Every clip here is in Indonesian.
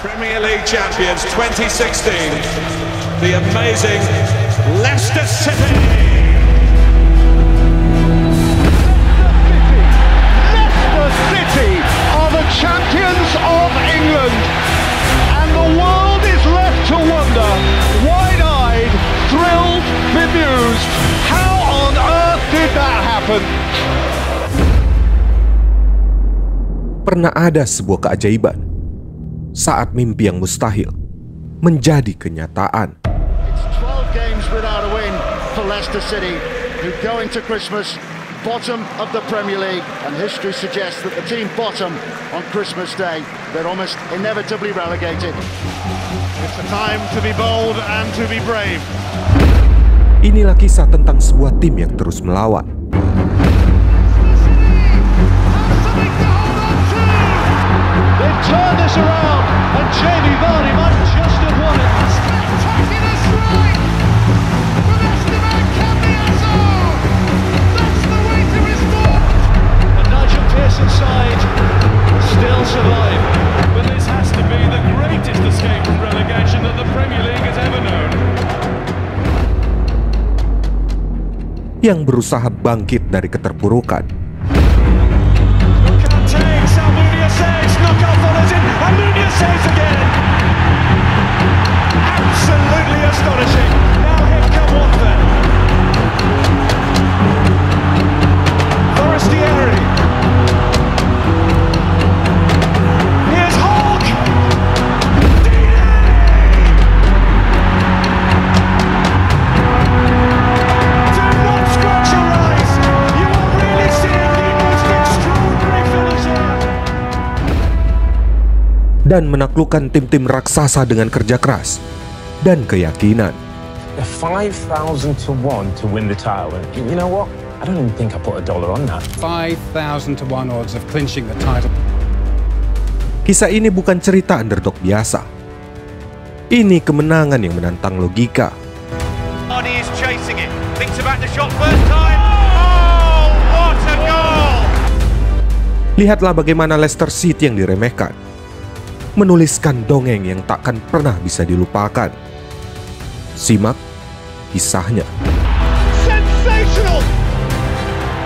Premier League champions 2016, the amazing Leicester City. Leicester City are the champions of England, and the world is left to wonder, wide-eyed, thrilled, bemused, how on earth did that happen? Pernah ada sebuah keajaiban saat mimpi yang mustahil menjadi kenyataan. It's 12 games without a win for Leicester City, who go into Christmas bottom of the Premier League, and history suggests that the team bottom on Christmas Day, they're almost inevitably relegated. It's a time to be bold and to be brave. Inilah kisah tentang sebuah tim yang terus melawan. Turn this around, and Jamie Vardy might just have won it. Spectacular strike from Esteban Cambiaso. That's the weight of his ball. And Nigel Pearson's side still survive. But this has to be the greatest escape from relegation that the Premier League has ever known. Yang berusaha bangkit dari keterpurukan. And Nunez saves again. Absolutely astonishing. Now here come Watford. Forestieri. Here's Hulk. Do not scratch your eyes. You are really seeing the most extraordinary finish here. Dan menaklukkan tim-tim raksasa dengan kerja keras dan keyakinan. 5,000 to 1 to win the title. And you know what? I don't even think I put $1 on that. 5,000 to 1 odds of clinching the title. Kisah ini bukan cerita underdog biasa. Ini kemenangan yang menantang logika. Vardy is chasing it. Thinks about the shot first time. Oh, what a goal! Lihatlah bagaimana Leicester City yang diremehkan menuliskan dongeng yang takkan pernah bisa dilupakan. Simak kisahnya. Sensational!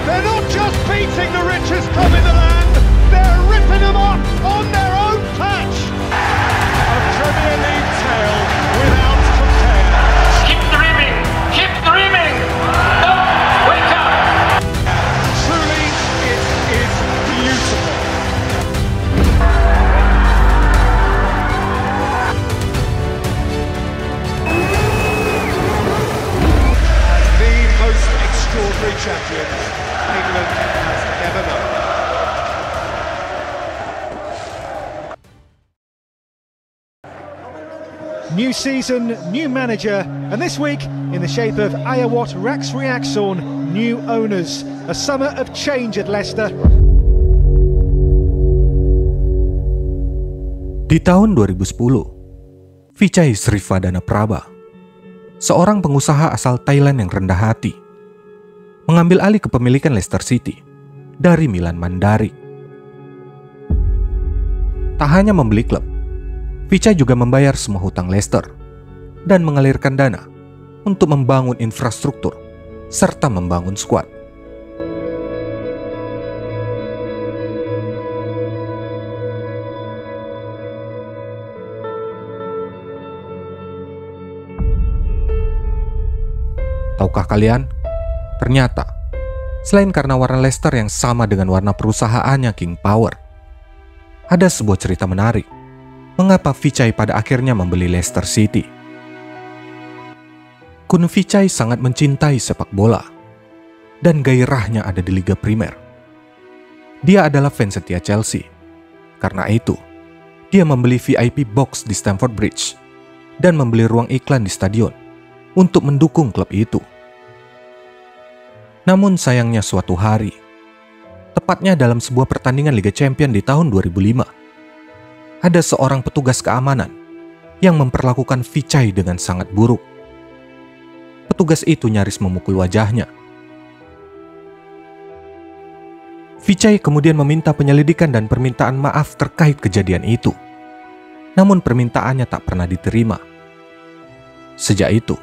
They're not just beating the richest club in the land, they're ripping them up on their own patch. A Premier League tale without compare. Keep dreaming. Keep dreaming. No, wake up. Truly, it is beautiful. The most extraordinary champions England has ever known. New season, new manager, and this week, in the shape of Ayawat Rex Reaxorn, new owners. A summer of change at Leicester. Di tahun 2010, Vichai Srivadhana Prabha, seorang pengusaha asal Thailand yang rendah hati, mengambil alih kepemilikan Leicester City dari Milan Mandarik. Tak hanya membeli klub, Vichai juga membayar semua hutang Leicester dan mengalirkan dana untuk membangun infrastruktur serta membangun skuad. Tahukah kalian? Ternyata, selain karena warna Leicester yang sama dengan warna perusahaannya King Power, ada sebuah cerita menarik mengapa Vichai pada akhirnya membeli Leicester City. Kun Vichai sangat mencintai sepak bola, dan gairahnya ada di Liga Primer. Dia adalah fans setia Chelsea. Karena itu, dia membeli VIP box di Stamford Bridge dan membeli ruang iklan di stadion untuk mendukung klub itu. Namun sayangnya suatu hari, tepatnya dalam sebuah pertandingan Liga Champions di tahun 2005, ada seorang petugas keamanan yang memperlakukan Vichai dengan sangat buruk. Petugas itu nyaris memukul wajahnya. Vichai kemudian meminta penyelidikan dan permintaan maaf terkait kejadian itu. Namun permintaannya tak pernah diterima. Sejak itu,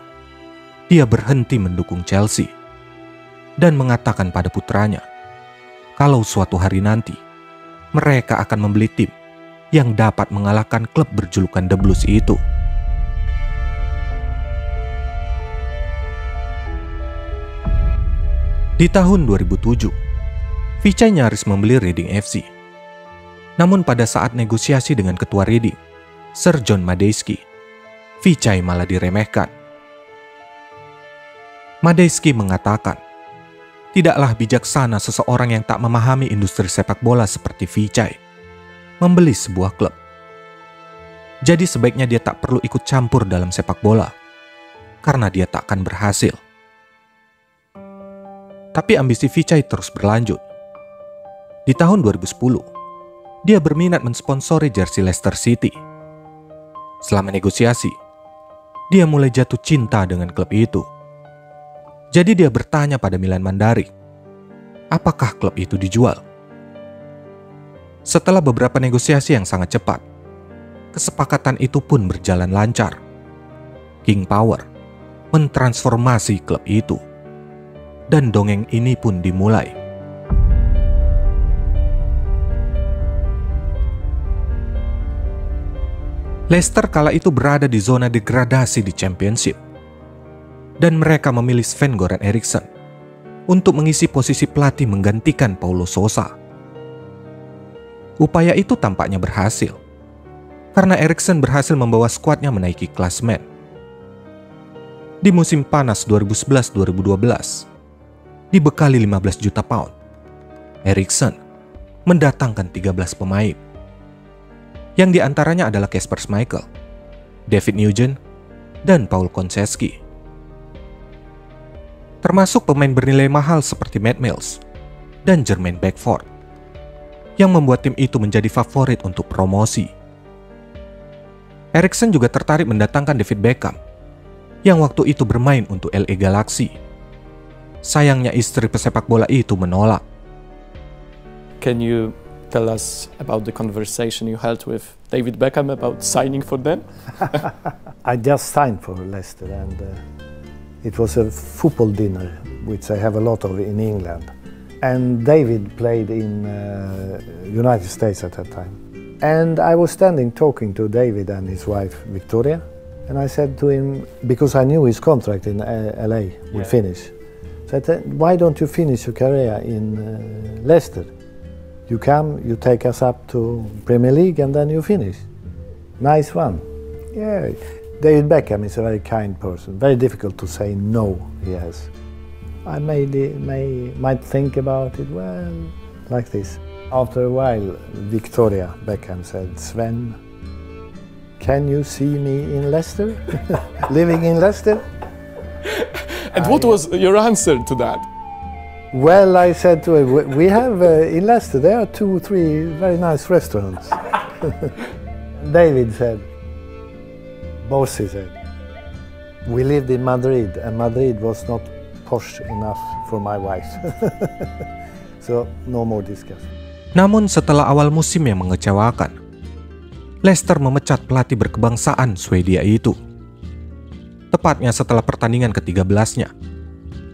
dia berhenti mendukung Chelsea dan mengatakan pada putranya kalau suatu hari nanti mereka akan membeli tim yang dapat mengalahkan klub berjulukan The Blues itu. Di tahun 2007, Vichai nyaris membeli Reading FC. Namun pada saat negosiasi dengan ketua Reading, Sir John Madejski, Vichai malah diremehkan. Madejski mengatakan, tidaklah bijaksana seseorang yang tak memahami industri sepak bola seperti Vichai membeli sebuah klub. Jadi sebaiknya dia tak perlu ikut campur dalam sepak bola, karena dia tak akan berhasil. Tapi ambisi Vichai terus berlanjut. Di tahun 2010, dia berminat mensponsori jersey Leicester City. Selama negosiasi, dia mulai jatuh cinta dengan klub itu. Jadi dia bertanya pada Milan Mandarik, apakah klub itu dijual? Setelah beberapa negosiasi yang sangat cepat, kesepakatan itu pun berjalan lancar. King Power mentransformasi klub itu. Dan dongeng ini pun dimulai. Leicester kala itu berada di zona degradasi di Championship. Dan mereka memilih Sven-Goran Eriksson untuk mengisi posisi pelatih menggantikan Paulo Sousa. Upaya itu tampaknya berhasil, karena Eriksson berhasil membawa skuadnya menaiki klasemen. Di musim panas 2011-2012, dibekali 15 juta pound, Eriksson mendatangkan 13 pemain, yang diantaranya adalah Kasper Schmeichel, David Nugent, dan Paul Konchesky. Termasuk pemain bernilai mahal seperti Matt Mills dan Jermaine Beckford, yang membuat tim itu menjadi favorit untuk promosi. Eriksson juga tertarik mendatangkan David Beckham, yang waktu itu bermain untuk LA Galaxy. Sayangnya istri pesepak bola itu menolak. Can you tell us about the conversation you held with David Beckham about signing for them? I just signed for Leicester, and it was a football dinner, which I have a lot of in England. And David played in United States at that time. And I was standing talking to David and his wife Victoria, and I said to him, because I knew his contract in LA would finish, so I said, why don't you finish your career in Leicester? You come, you take us up to Premier League, and then you finish. Nice one. Yeah, David Beckham is a very kind person. Very difficult to say no, he has. I might think about it, well, like this. After a while, Victoria Beckham said, Sven, can you see me in Leicester? Living in Leicester? And what was your answer to that? Well, I said to her, we have in Leicester, there are 2 or 3 very nice restaurants. David said, boss, he said, we lived in Madrid, and Madrid was not posh enough for my wife. So, no more discussion. Namun setelah awal musim yang mengecewakan, Leicester memecat pelatih berkebangsaan Swedia itu. Tepatnya setelah pertandingan ke-13-nya,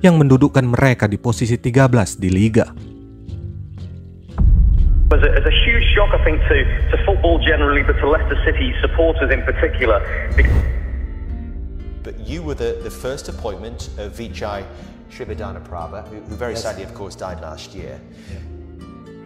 yang mendudukkan mereka di posisi 13 di Liga. As a huge shock, I think, to football generally, but to Leicester City supporters in particular. But you were the first appointment of Vichai Srivaddhanaprabha, who very sadly, of course, died last year. Yeah.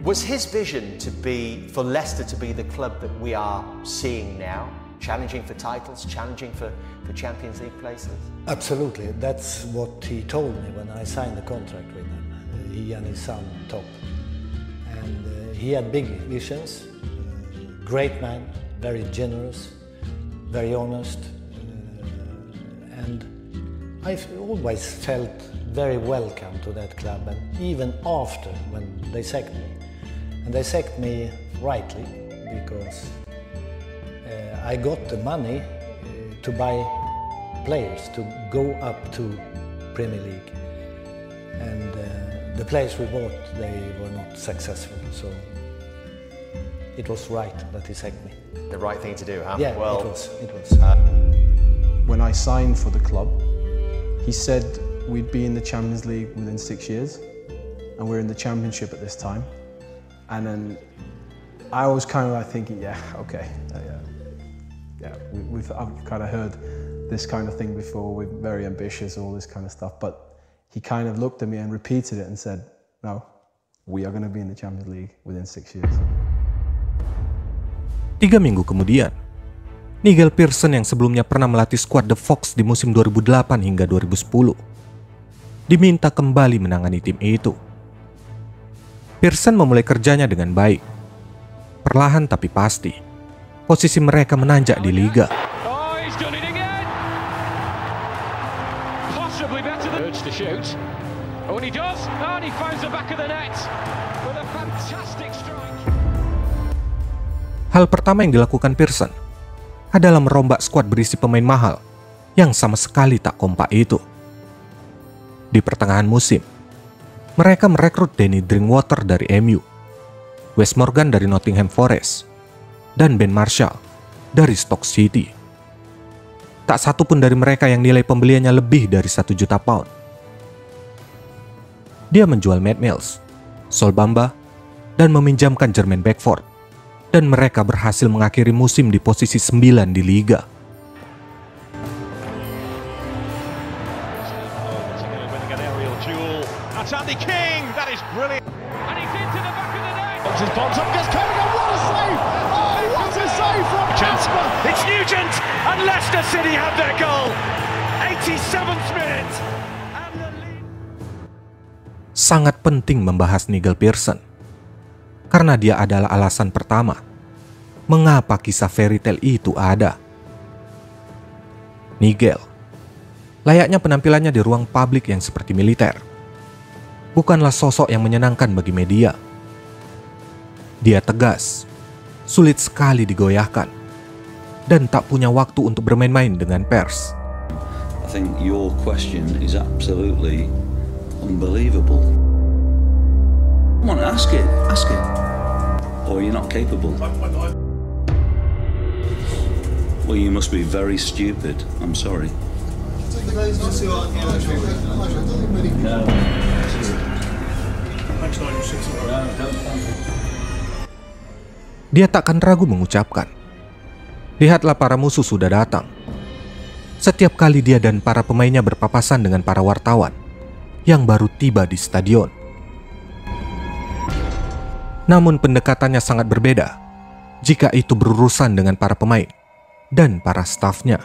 Was his vision to be, for Leicester to be the club that we are seeing now, challenging for titles, challenging for Champions League places? Absolutely. That's what he told me when I signed the contract with him. He and his son, Top. And he had big visions. Great man, very generous, very honest. And I always felt very welcome to that club, and even after when they sacked me. And they sacked me rightly, because I got the money to buy players to go up to Premier League. And the players we bought, they were not successful, so it was right that he sacked me. the right thing to do, huh? Yeah, well, it was. When I signed for the club, he said we'd be in the Champions League within 6 years, and we're in the Championship at this time. And then I was kind of like thinking, yeah, okay, I've kind of heard this kind of thing before. We're very ambitious, all this kind of stuff. But he kind of looked at me and repeated it and said, no, we are going to be in the Champions League within 6 years. 3 minggu kemudian, Nigel Pearson yang sebelumnya pernah melatih skuad The Fox di musim 2008 hingga 2010, diminta kembali menangani tim itu. Pearson memulai kerjanya dengan baik. Perlahan tapi pasti, posisi mereka menanjak di liga. Oh, he's done it again. Possibly better than urge to shoot. Oh, and he does. And he finds the back of the net with a fantastic strike. Hal pertama yang dilakukan Pearson adalah merombak skuad berisi pemain mahal yang sama sekali tak kompak itu. Di pertengahan musim, mereka merekrut Danny Drinkwater dari MU, Wes Morgan dari Nottingham Forest, dan Ben Marshall dari Stoke City. Tak satu pun dari mereka yang nilai pembeliannya lebih dari 1 juta pound. Dia menjual Matt Mills, Sol Bamba, dan meminjamkan Jermaine Beckford, dan mereka berhasil mengakhiri musim di posisi 9 di liga. Andy King, that is brilliant. And he's into the back of the net. His bombs up, gets Kevin, what a save! Oh, what a save from Jasper! It's Nugent, and Leicester City have their goal. 87th minute. Sangat penting membahas Nigel Pearson, karena dia adalah alasan pertama mengapa kisah fairy tale itu ada. Nigel, layaknya penampilannya di ruang publik yang seperti militer, bukanlah sosok yang menyenangkan bagi media. Dia tegas, sulit sekali digoyahkan, dan tak punya waktu untuk bermain-main dengan pers. I think your question is absolutely unbelievable. Come on, ask it. Or you're not capable. Well, you must be very stupid. I'm sorry. Dia takkan ragu mengucapkan, lihatlah para musuh sudah datang. Setiap kali dia dan para pemainnya berpapasan dengan para wartawan yang baru tiba di stadion. Namun pendekatannya sangat berbeda jika itu berurusan dengan para pemain dan para stafnya.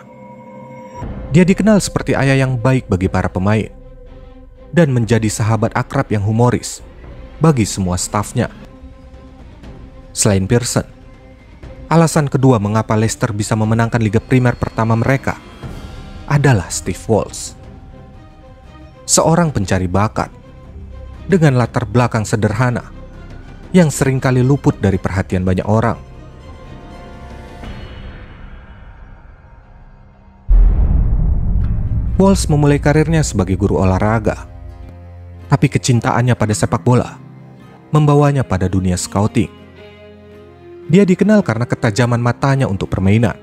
Dia dikenal seperti ayah yang baik bagi para pemain dan menjadi sahabat akrab yang humoris bagi semua stafnya. Selain Pearson, alasan kedua mengapa Leicester bisa memenangkan Liga Primer pertama mereka adalah Steve Walsh. Seorang pencari bakat dengan latar belakang sederhana yang seringkali luput dari perhatian banyak orang. Walsh memulai karirnya sebagai guru olahraga, tapi kecintaannya pada sepak bola membawanya pada dunia scouting. Dia dikenal karena ketajaman matanya untuk permainan,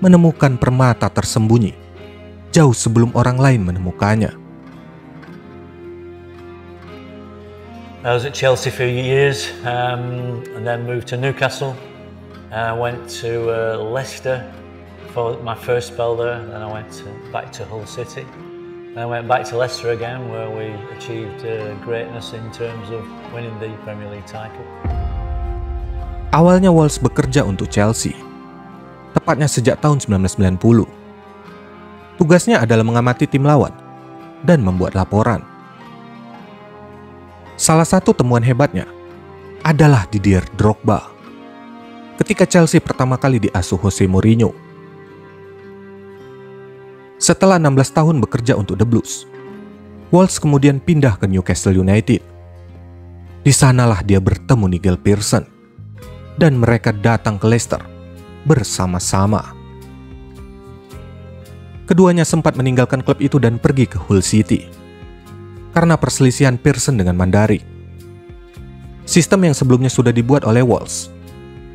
menemukan permata tersembunyi jauh sebelum orang lain menemukannya. I was at Chelsea for a few years, and then moved to Newcastle. Went to Leicester for my first spell there. Then I went back to Hull City. Then I went back to Leicester again, where we achieved greatness in terms of winning the Premier League title. Awalnya Walsh bekerja untuk Chelsea, tepatnya sejak tahun 1990. Tugasnya adalah mengamati tim lawan dan membuat laporan. Salah satu temuan hebatnya adalah Didier Drogba ketika Chelsea pertama kali diasuh Jose Mourinho. Setelah 16 tahun bekerja untuk The Blues, Walsh kemudian pindah ke Newcastle United. Di sanalah dia bertemu Nigel Pearson dan mereka datang ke Leicester bersama-sama. Keduanya sempat meninggalkan klub itu dan pergi ke Hull City karena perselisihan Pearson dengan Mandarik. Sistem yang sebelumnya sudah dibuat oleh Walsh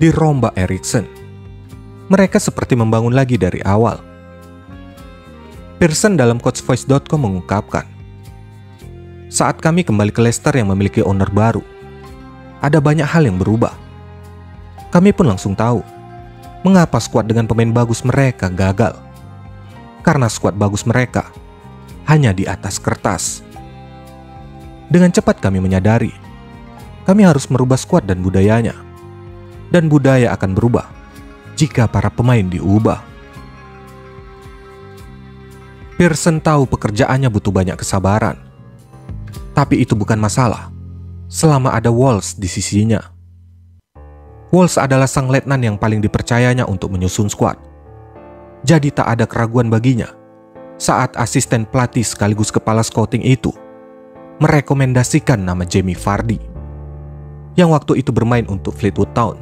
dirombak Eriksson Mereka seperti membangun lagi dari awal. Pearson dalam coachvoice.com mengungkapkan, saat kami kembali ke Leicester yang memiliki owner baru, ada banyak hal yang berubah. Kami pun langsung tahu mengapa skuad dengan pemain bagus mereka gagal. Karena skuad bagus mereka hanya di atas kertas. Dengan cepat kami menyadari, kami harus merubah skuad dan budayanya. Dan budaya akan berubah jika para pemain diubah. Pearson tahu pekerjaannya butuh banyak kesabaran. Tapi itu bukan masalah selama ada Walsh di sisinya. Walsh adalah sang letnan yang paling dipercayanya untuk menyusun skuad. Jadi tak ada keraguan baginya saat asisten pelatih sekaligus kepala scouting itu merekomendasikan nama Jamie Vardy yang waktu itu bermain untuk Fleetwood Town.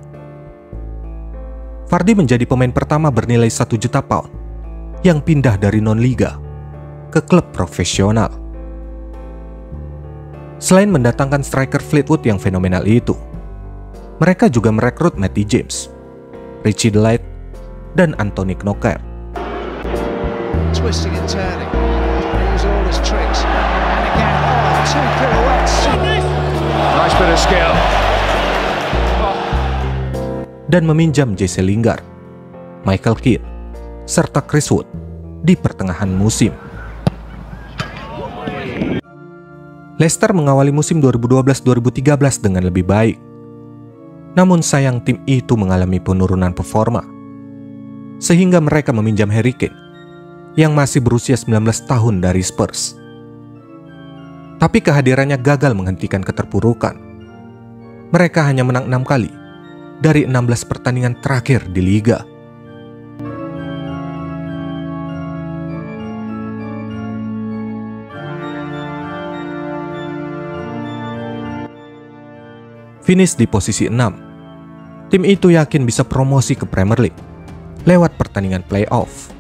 Vardy menjadi pemain pertama bernilai 1 juta pound yang pindah dari non-liga ke klub profesional. Selain mendatangkan striker Fleetwood yang fenomenal itu, mereka juga merekrut Matty James, Richie Delight, dan Anthony Knocker. Twisting and turning, use all his tricks, and again, two pirouettes. Nice bit of skill. Dan meminjam Jesse Lingard, Michael Keane, serta Chris Wood di pertengahan musim. Leicester mengawali musim 2012-2013 dengan lebih baik. Namun sayang tim itu mengalami penurunan performa, sehingga mereka meminjam Harry Kane yang masih berusia 19 tahun dari Spurs. Tapi kehadirannya gagal menghentikan keterpurukan. Mereka hanya menang 6 kali dari 16 pertandingan terakhir di liga. Finish di posisi 6. Tim itu yakin bisa promosi ke Premier League lewat pertandingan playoff.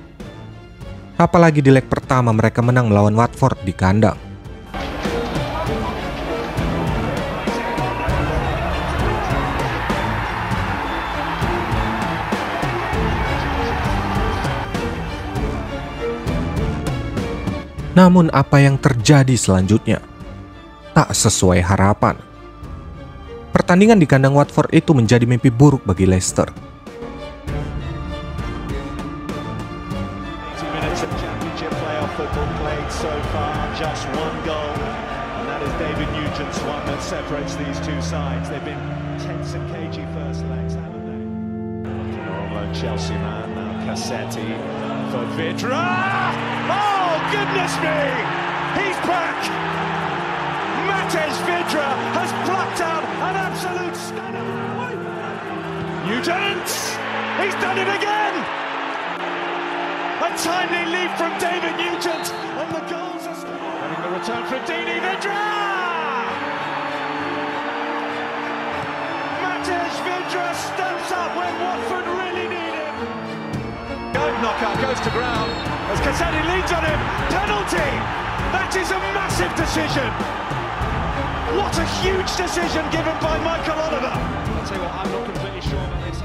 Apalagi di leg pertama mereka menang melawan Watford di kandang. Namun apa yang terjadi selanjutnya tak sesuai harapan. Pertandingan di kandang Watford itu menjadi mimpi buruk bagi Leicester. Chelsea man, now Cassetti for Vydra. Oh, goodness me! He's back! Matej Vydra has plucked out an absolute stunner. Nugent! He's done it again! A timely leap from David Nugent, and the goals are getting the return from Dini Vydra! Matej Vydra steps up when Watford really need him. Knockout goes to ground as Cassetti leads on him. Penalty! That is a massive decision. What a huge decision given by Michael Oliver. I'll tell you what, I'm not completely sure about this.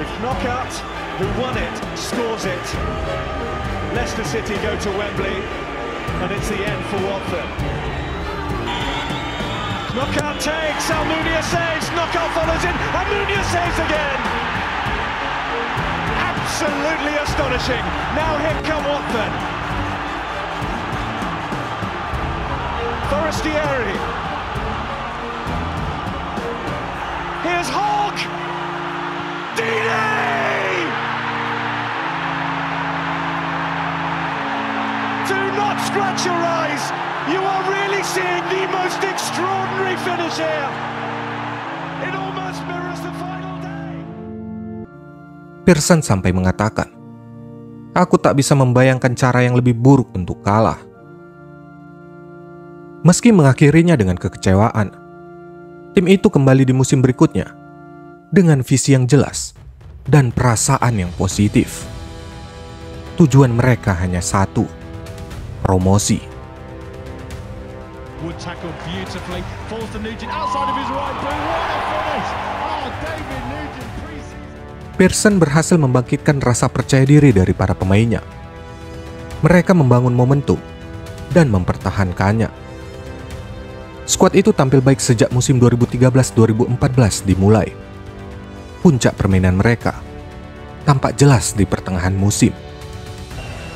If Knockout, who won it, scores it, Leicester City go to Wembley, and it's the end for Watford. Knockout takes, Almunia saves, Knockout follows in, Almunia saves again. Absolutely astonishing. Now here come Watford. Forestieri. Here's Hogg. Dini! Do not scratch your eyes. You are really seeing the most extraordinary finish here. It almost mirrors the final day. Pearson sampai mengatakan, "Aku tak bisa membayangkan cara yang lebih buruk untuk kalah." Meski mengakhirinya dengan kekecewaan, tim itu kembali di musim berikutnya dengan visi yang jelas dan perasaan yang positif. Tujuan mereka hanya satu, promosi. Would tackle beautifully, falls to Nugent outside of his right boot. What a finish! Oh, David Nugent pre-season. Pearson berhasil membangkitkan rasa percaya diri dari para pemainnya. Mereka membangun momentum dan mempertahankannya. Skuad itu tampil baik sejak musim 2013-2014 dimulai. Puncak permainan mereka tampak jelas di pertengahan musim.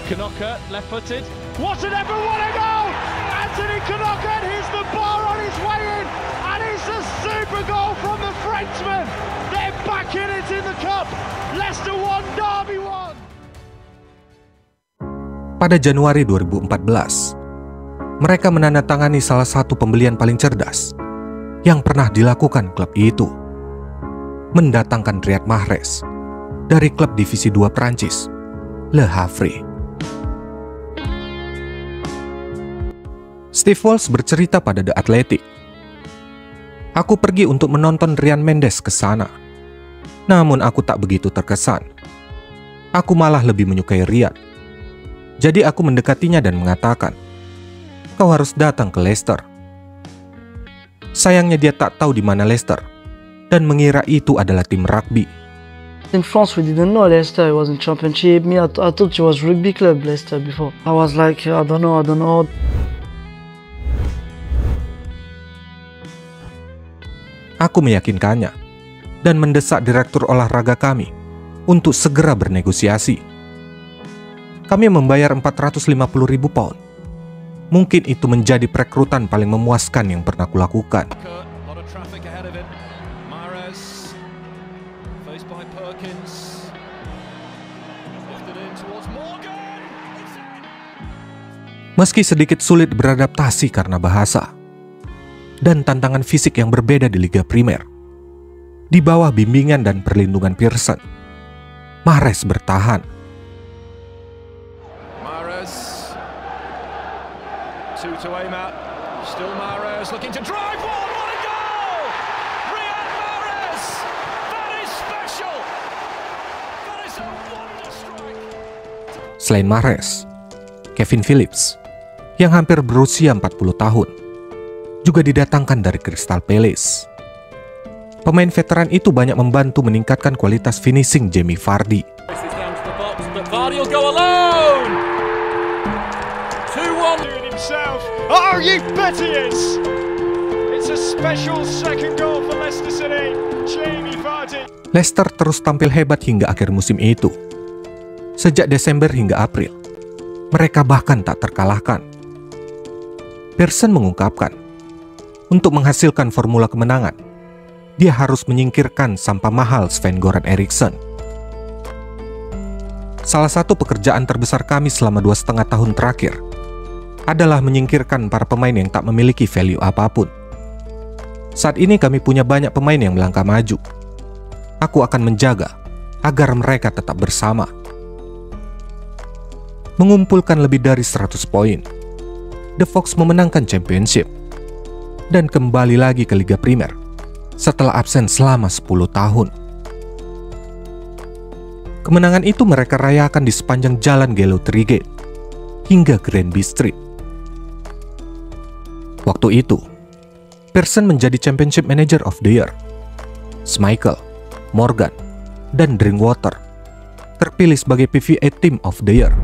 Knocker, left-footed. What an effort, what a goal! Anthony Knocker hits the bar on his way in, and it's a super goal from the Frenchman. They're back in it in the cup. Leicester 1, Derby 1. Pada Januari 2014, mereka menandatangani salah satu pembelian paling cerdas yang pernah dilakukan klub itu. Mendatangkan Riyad Mahrez dari klub divisi 2 Prancis, Le Havre. Steve Walsh bercerita pada The Athletic, "Aku pergi untuk menonton Ryan Mendes ke sana. Namun aku tak begitu terkesan. Aku malah lebih menyukai Riyad. Jadi aku mendekatinya dan mengatakan, 'Kau harus datang ke Leicester.' Sayangnya dia tak tahu di mana Leicester dan mengira itu adalah tim rugby. In France, we didn't know Leicester was in Championship. Me, I thought it was rugby club Leicester before. I was like, I don't know. Aku meyakinkannya dan mendesak direktur olahraga kami untuk segera bernegosiasi. Kami membayar 450.000 pound. Mungkin itu menjadi perekrutan paling memuaskan yang pernah kulakukan. Meski sedikit sulit beradaptasi karena bahasa dan tantangan fisik yang berbeda di Liga Primer, di bawah bimbingan dan perlindungan Pearson, Mahrez bertahan. Mahrez, two to aim at, still Mahrez looking to drive one, what a goal! Riyad Mahrez, that is special! That is a wonder strike! Selain Mahrez, Kevin Phillips, yang hampir berusia 40 tahun, juga didatangkan dari Crystal Palace. Pemain veteran itu banyak membantu meningkatkan kualitas finishing Jamie Vardy. Vardy will go alone. 2-1 himself. Oh, you bet he is. It's a special second goal for Leicester City. Jamie Vardy. Leicester terus tampil hebat hingga akhir musim itu. Sejak Desember hingga April, mereka bahkan tak terkalahkan. Pearson mengungkapkan, untuk menghasilkan formula kemenangan, dia harus menyingkirkan sampah mahal Sven-Goran Eriksson. Salah satu pekerjaan terbesar kami selama 2,5 tahun terakhir adalah menyingkirkan para pemain yang tak memiliki value apapun. Saat ini kami punya banyak pemain yang melangkah maju. Aku akan menjaga agar mereka tetap bersama. Mengumpulkan lebih dari 100 poin, The Fox memenangkan Championship dan kembali lagi ke Liga Primer setelah absen selama 10 tahun. Kemenangan itu mereka rayakan di sepanjang jalan Gallowtry Gate hingga Granby Street. Waktu itu, Pearson menjadi Championship Manager of the Year. Schmeichel, Morgan, dan Drinkwater terpilih sebagai PVA Team of the Year.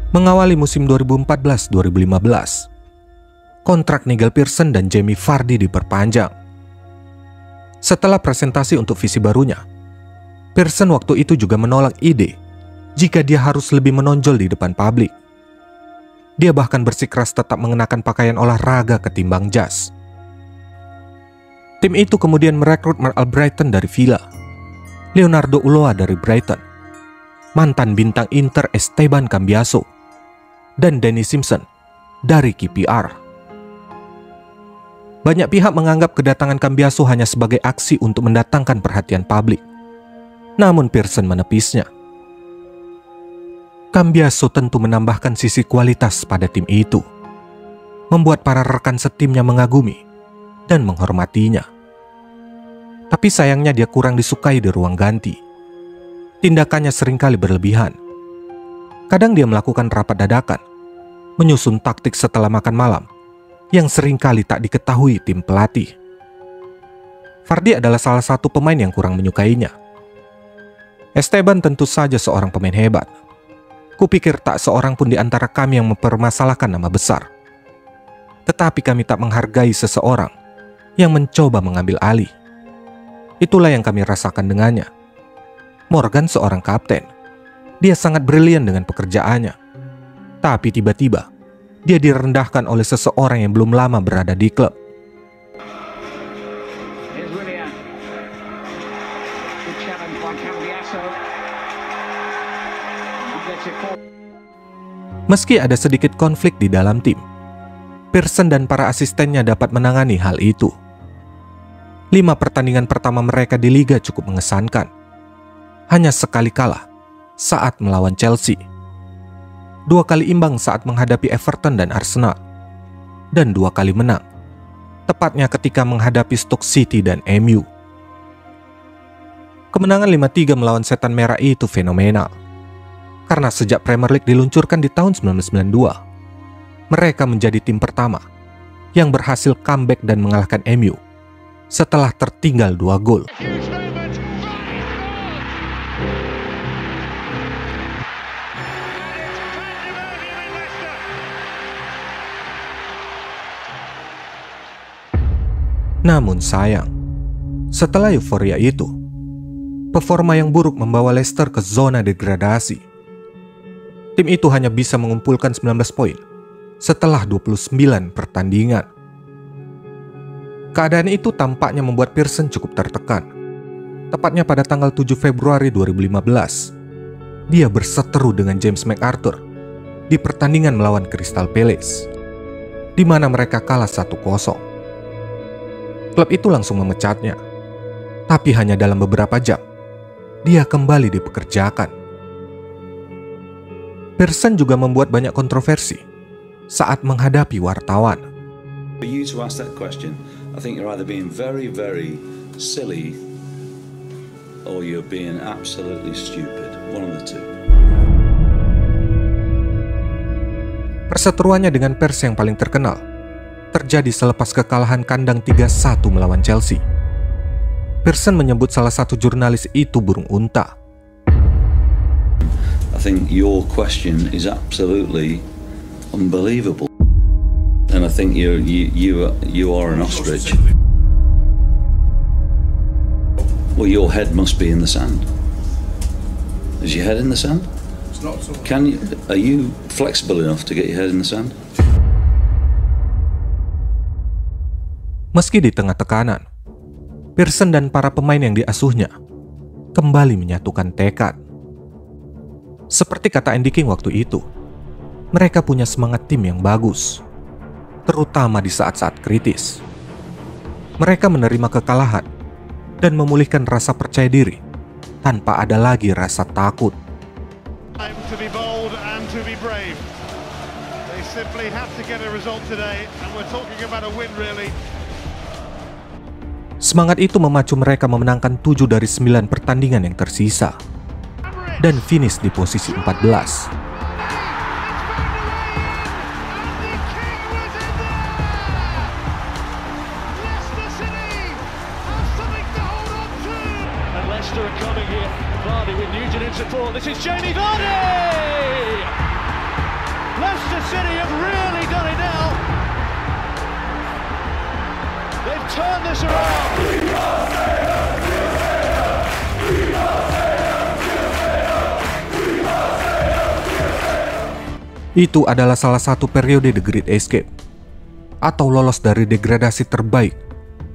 Mengawali musim 2014-2015, kontrak Nigel Pearson dan Jamie Vardy diperpanjang. Setelah presentasi untuk visi barunya, Pearson waktu itu juga menolak ide jika dia harus lebih menonjol di depan publik. Dia bahkan bersikeras tetap mengenakan pakaian olahraga ketimbang jas. Tim itu kemudian merekrut Mark Albrighton dari Villa, Leonardo Ulloa dari Brighton, mantan bintang Inter Esteban Cambiaso, dan Danny Simpson dari QPR. Banyak pihak menganggap kedatangan Cambiaso hanya sebagai aksi untuk mendatangkan perhatian publik. Namun Pearson menepisnya. Cambiaso tentu menambahkan sisi kualitas pada tim itu, membuat para rekan setimnya mengagumi dan menghormatinya. Tapi sayangnya dia kurang disukai di ruang ganti. Tindakannya seringkali berlebihan. Kadang dia melakukan rapat dadakan, menyusun taktik setelah makan malam, yang seringkali tak diketahui tim pelatih. Vardy adalah salah satu pemain yang kurang menyukainya. Esteban tentu saja seorang pemain hebat. Kupikir tak seorang pun di antara kami yang mempermasalahkan nama besar. Tetapi kami tak menghargai seseorang yang mencoba mengambil alih. Itulah yang kami rasakan dengannya. Morgan seorang kapten. Dia sangat brilian dengan pekerjaannya. Tapi tiba-tiba, dia direndahkan oleh seseorang yang belum lama berada di klub. Meski ada sedikit konflik di dalam tim, Pearson dan para asistennya dapat menangani hal itu. 5 pertandingan pertama mereka di liga cukup mengesankan. Hanya sekali kalah saat melawan Chelsea, 2 kali imbang saat menghadapi Everton dan Arsenal, dan 2 kali menang, tepatnya ketika menghadapi Stoke City dan MU. Kemenangan 5-3 melawan Setan Merah itu fenomenal. Karena sejak Premier League diluncurkan di tahun 1992, mereka menjadi tim pertama yang berhasil comeback dan mengalahkan MU setelah tertinggal 2 gol. Namun sayang, setelah euforia itu, performa yang buruk membawa Leicester ke zona degradasi. Tim itu hanya bisa mengumpulkan 19 poin setelah 29 pertandingan. Keadaan itu tampaknya membuat Pearson cukup tertekan. Tepatnya pada tanggal 7 Februari 2015, dia berseteru dengan James McArthur di pertandingan melawan Crystal Palace, di mana mereka kalah 1-0. Klub itu langsung memecatnya, tapi hanya dalam beberapa jam, dia kembali dipekerjakan. Pearson juga membuat banyak kontroversi saat menghadapi wartawan. For you to ask that question, I think you're either being very, very silly or you're being absolutely stupid. One of the two. Perseteruannya dengan pers yang paling terkenal terjadi selepas kekalahan kandang 3-1 melawan Chelsea. Pearson menyebut salah satu jurnalis itu burung unta. I think your question is absolutely unbelievable, and I think you are an ostrich. Well, your head must be in the sand. Is your head in the sand? It's not at all. Are you flexible enough to get your head in the sand? Meski di tengah tekanan, Pearson dan para pemain yang diasuhnya kembali menyatukan tekad. Seperti kata Andy King waktu itu, mereka punya semangat tim yang bagus, terutama di saat-saat kritis. Mereka menerima kekalahan dan memulihkan rasa percaya diri tanpa ada lagi rasa takut. To be bold and to be brave. They simply have to get a result today, and we're talking about a win really. Semangat itu memacu mereka memenangkan 7 dari 9 pertandingan yang tersisa dan finish di posisi 14. Leicester are coming here. Vardy with Nugent in support. This is Jamie Vardy! Leicester City have really done it now. They've turned this around. Itu adalah salah satu periode The Great Escape, atau lolos dari degradasi terbaik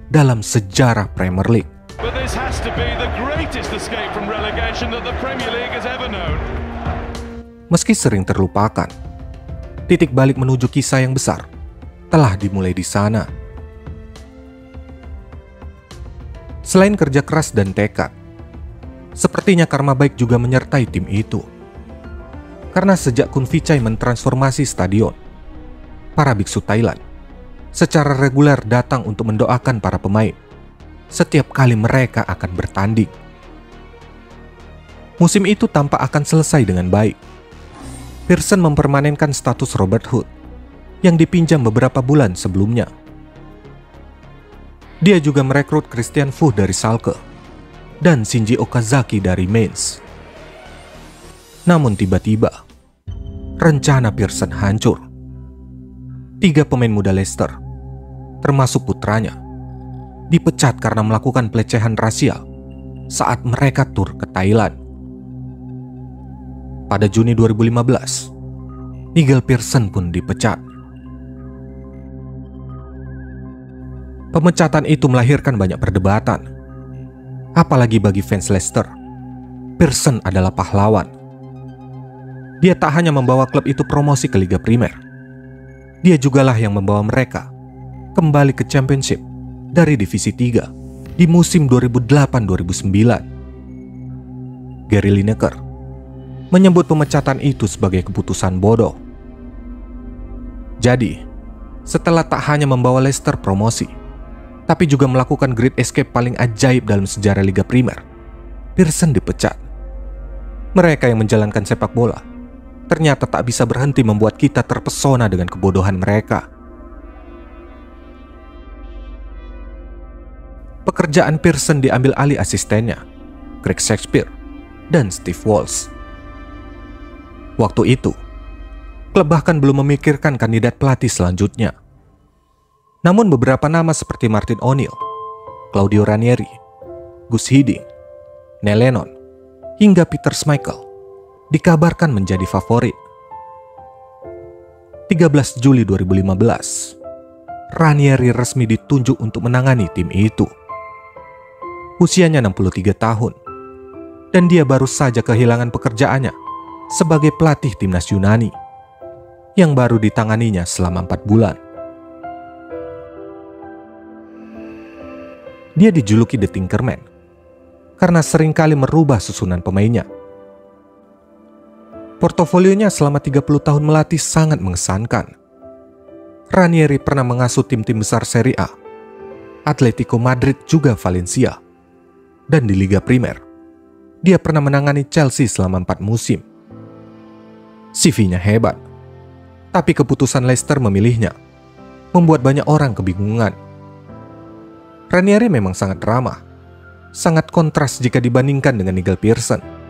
dalam sejarah Premier League. But this has to be the greatest escape from relegation that the Premier League has ever known. Meski sering terlupakan, titik balik menuju kisah yang besar telah dimulai di sana. Selain kerja keras dan tekad, sepertinya karma baik juga menyertai tim itu. Karena sejak Khun Vichai mentransformasi stadion, para biksu Thailand secara reguler datang untuk mendoakan para pemain setiap kali mereka akan bertanding. Musim itu tampak akan selesai dengan baik. Pearson mempermanenkan status Robert Hood yang dipinjam beberapa bulan sebelumnya. Dia juga merekrut Christian Fu dari Schalke dan Shinji Okazaki dari Mainz. Namun tiba-tiba, rencana Pearson hancur. 3 pemain muda Leicester, termasuk putranya, dipecat karena melakukan pelecehan rasial saat mereka tur ke Thailand. Pada Juni 2015, Nigel Pearson pun dipecat. Pemecatan itu melahirkan banyak perdebatan. Apalagi bagi fans Leicester, Pearson adalah pahlawan. Dia tak hanya membawa klub itu promosi ke Liga Primer, dia jugalah yang membawa mereka kembali ke Championship dari Divisi 3 di musim 2008-2009. Gary Lineker menyebut pemecatan itu sebagai keputusan bodoh. Jadi, setelah tak hanya membawa Leicester promosi, tapi juga melakukan great escape paling ajaib dalam sejarah Liga Primer, Pearson dipecat. Mereka yang menjalankan sepak bola ternyata tak bisa berhenti membuat kita terpesona dengan kebodohan mereka. Pekerjaan Pearson diambil alih asistennya, Craig Shakespeare dan Steve Walsh. Waktu itu, klub bahkan belum memikirkan kandidat pelatih selanjutnya. Namun beberapa nama seperti Martin O'Neill, Claudio Ranieri, Gus Hiddink, Neil Lennon, hingga Peter Schmeichel dikabarkan menjadi favorit. 13 Juli 2015, Ranieri resmi ditunjuk untuk menangani tim itu. Usianya 63 tahun, dan dia baru saja kehilangan pekerjaannya sebagai pelatih timnas Yunani yang baru ditanganinya selama 4 bulan. Dia dijuluki The Tinkerman karena seringkali merubah susunan pemainnya. Portofolionya selama 30 tahun melatih sangat mengesankan. Ranieri pernah mengasuh tim-tim besar Serie A, Atletico Madrid juga Valencia, dan di Liga Primer, dia pernah menangani Chelsea selama 4 musim. CV-nya hebat, tapi keputusan Leicester memilihnya membuat banyak orang kebingungan. Ranieri memang sangat ramah, sangat kontras jika dibandingkan dengan Nigel Pearson.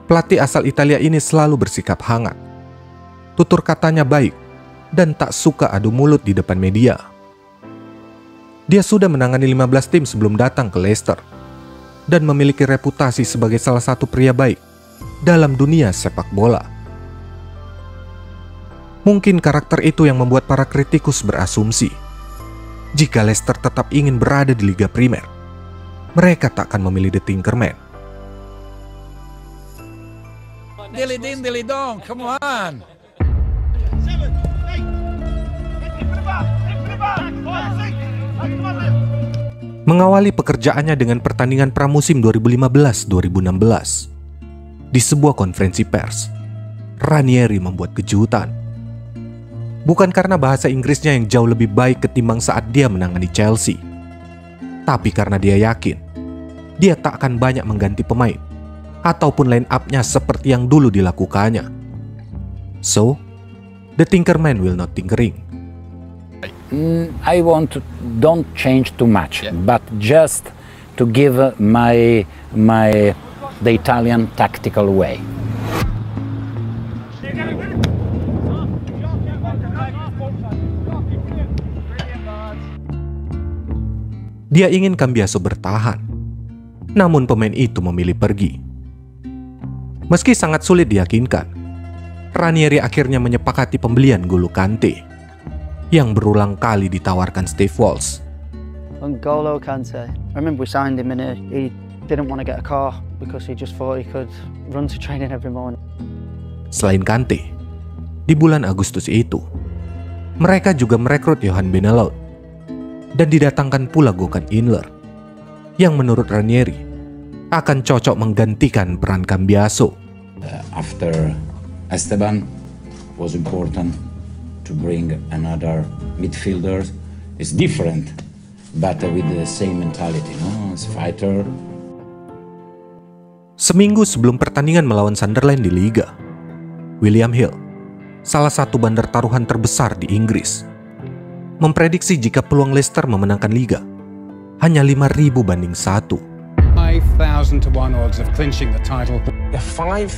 Pelatih asal Italia ini selalu bersikap hangat, tutur katanya baik, dan tak suka adu mulut di depan media. Dia sudah menangani 15 tim sebelum datang ke Leicester, dan memiliki reputasi sebagai salah satu pria baik dalam dunia sepak bola. Mungkin karakter itu yang membuat para kritikus berasumsi, jika Leicester tetap ingin berada di Liga Primer, mereka tak akan memilih The Tinkerman. Dilly din, dilly dong, come on! Mengawali pekerjaannya dengan pertandingan pramusim 2015-2016, di sebuah konferensi pers, Ranieri membuat kejutan. Bukan karena bahasa Inggrisnya yang jauh lebih baik ketimbang saat dia menangani Chelsea, tapi karena dia yakin dia tak akan banyak mengganti pemain ataupun line up-nya seperti yang dulu dilakukannya. So, The Tinkerman will not tinkering. I want to don't change too much, but just to give the Italian tactical way. Dia ingin Cambiaso bertahan, namun pemain itu memilih pergi. Meski sangat sulit diyakinkan, Ranieri akhirnya menyepakati pembelian N'Golo Kante yang berulang kali ditawarkan Steve Walsh. N'Golo Kante, I remember we signed him and he didn't want to get a car because he just thought he could run to training every morning. Selain Kante, di bulan Agustus itu, mereka juga merekrut Johan Benelout dan didatangkan pula Gökhan Inler yang menurut Ranieri akan cocok menggantikan peran Cambiaso. After Esteban, was important to bring another midfielder. It's different, but with the same mentality, no? As a fighter. Seminggu sebelum pertandingan melawan Sunderland di Liga, William Hill, salah satu bandar taruhan terbesar di Inggris, memprediksi jika peluang Leicester memenangkan Liga hanya 5.000 banding 1. 5,000 to 1 odds of clinching the title. 5,000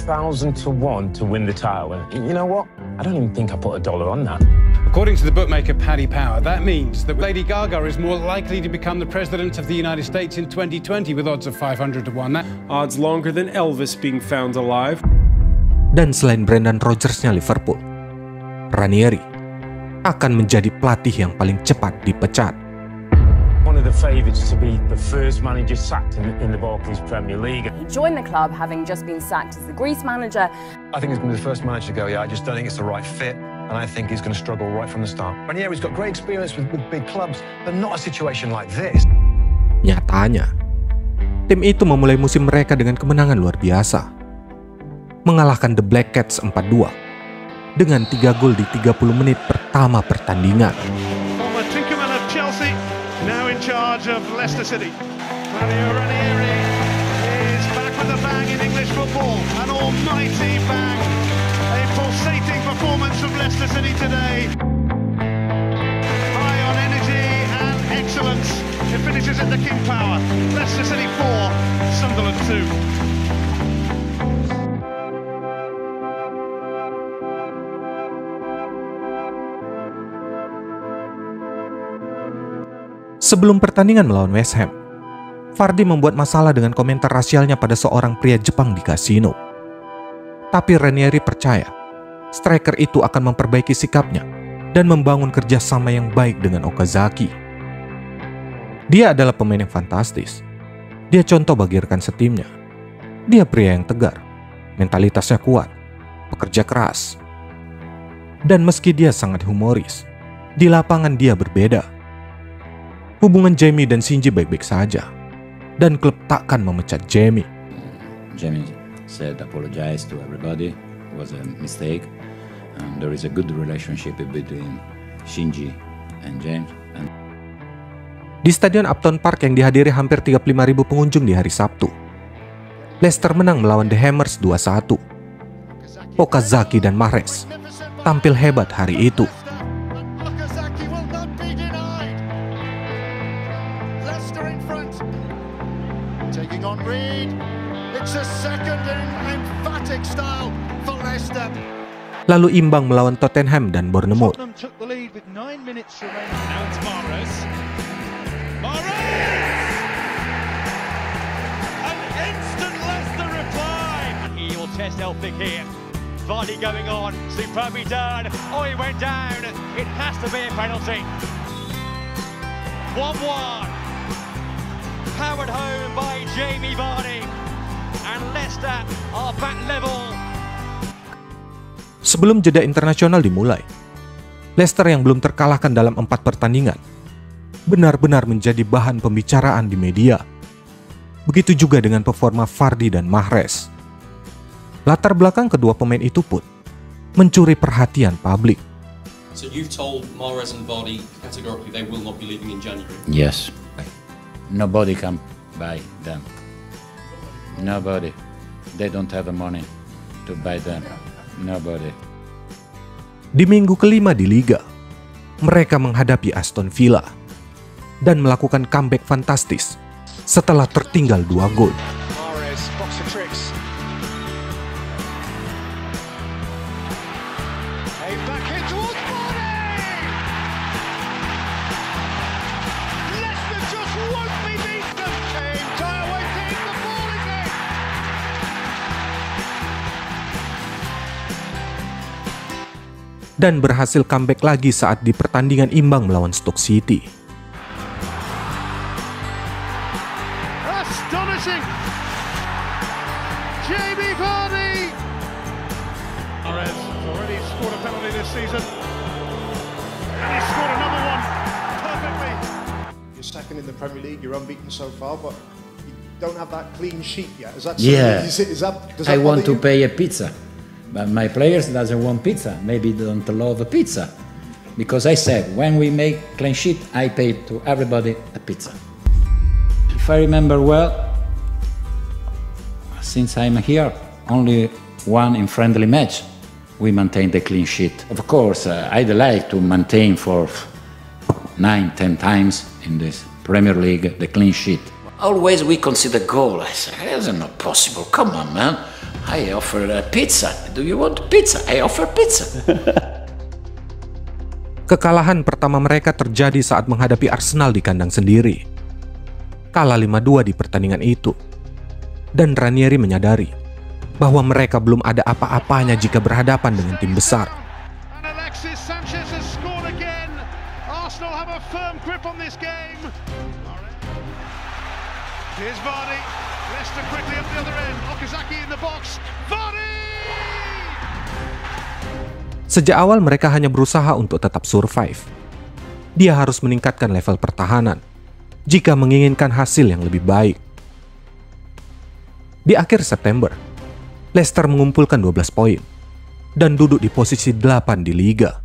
to 1 to win the title. You know what? I don't even think I put $1 on that. According to the bookmaker Paddy Power, that means that Lady Gaga is more likely to become the President of the United States in 2020 with odds of 500 to 1. That odds longer than Elvis being found alive. Dan selain Brendan Rodgers-nya Liverpool, Ranieri akan menjadi pelatih yang paling cepat dipecat. One of the favourites to be the first manager sacked in the Barclays Premier League. He joined the club having just been sacked as the Greece manager. I think he's going to be the first manager to go, I just don't think it's the right fit, and I think he's going to struggle right from the start. Ranieri's got great experience with big clubs, but not a situation like this. Nyatanya, tim itu memulai musim mereka dengan kemenangan luar biasa. Mengalahkan The Black Cats 4-2 dengan 3 gol di 30 menit pertama pertandingan. Now in charge of Leicester City. Claudio Ranieri is back with a bang in English football. An almighty bang. A pulsating performance of Leicester City today. High on energy and excellence. It finishes at the King Power. Leicester City 4, Sunderland 2. Sebelum pertandingan melawan West Ham, Vardy membuat masalah dengan komentar rasialnya pada seorang pria Jepang di kasino. Tapi Ranieri percaya, striker itu akan memperbaiki sikapnya dan membangun kerjasama yang baik dengan Okazaki. Dia adalah pemain yang fantastis. Dia contoh bagi rekan setimnya. Dia pria yang tegar, mentalitasnya kuat, pekerja keras. Dan meski dia sangat humoris, di lapangan dia berbeda. Hubungan Jamie dan Shinji baik-baik saja, dan klub takkan memecat Jamie. Jamie said apologize to everybody, it was a mistake, and there is a good relationship between Shinji and James. Di Stadion Upton Park yang dihadiri hampir 35.000 pengunjung di hari Sabtu, Leicester menang melawan The Hammers 2-1. Okazaki dan Mahrez tampil hebat hari itu. Lalu imbang melawan Tottenham dan Bournemouth. Test Elphick here. Vardy going on, superbly done. Oh, he went down. It has to be a penalty. 1-1. Powered home by Jamie Vardy. And Leicester are back level. Sebelum jeda internasional dimulai, Leicester yang belum terkalahkan dalam 4 pertandingan benar-benar menjadi bahan pembicaraan di media. Begitu juga dengan performa Vardy dan Mahrez. Latar belakang kedua pemain itu pun mencuri perhatian publik. So you've told Mahrez and Vardy categorically they will not be leaving in January? Yes. Nobody can buy them. Nobody. They don't have the money to buy them. Nobody. Di minggu kelima di Liga, mereka menghadapi Aston Villa dan melakukan comeback fantastis setelah tertinggal 2 gol. Dan berhasil comeback lagi saat di pertandingan imbang melawan Stoke City. Astonishing! Jamie Vardy! Mahrez has already scored a penalty this season. And he scored another one perfectly. You're second in the Premier League, you're unbeaten so far, but you don't have that clean sheet yet. Is that Yeah. does I that want to bother pay you? a pizza, but my players doesn't want pizza. Maybe they don't love a pizza, because I said when we make clean sheet, I pay to everybody a pizza. If I remember well, since I'm here, only one in friendly match, we maintain the clean sheet. Of course, I'd like to maintain for 9-10 times in this Premier League the clean sheet. Always we consider goal. I say, it's not possible. Come on, man. I offer a pizza. Do you want pizza? I offer pizza. Kekalahan pertama mereka terjadi saat menghadapi Arsenal di kandang sendiri. Kalah 5-2 di pertandingan itu. Dan Ranieri menyadari bahwa mereka belum ada apa-apanya jika berhadapan dengan tim besar. And Alexis Sanchez has scored again. Arsenal have a firm grip on this game. Here's Vardy. Leicester quickly up the other end. Okazaki in the box. Vardy! Sejak awal mereka hanya berusaha untuk tetap survive. Dia harus meningkatkan level pertahanan jika menginginkan hasil yang lebih baik. Di akhir September, Leicester mengumpulkan 12 poin dan duduk di posisi 8 di liga.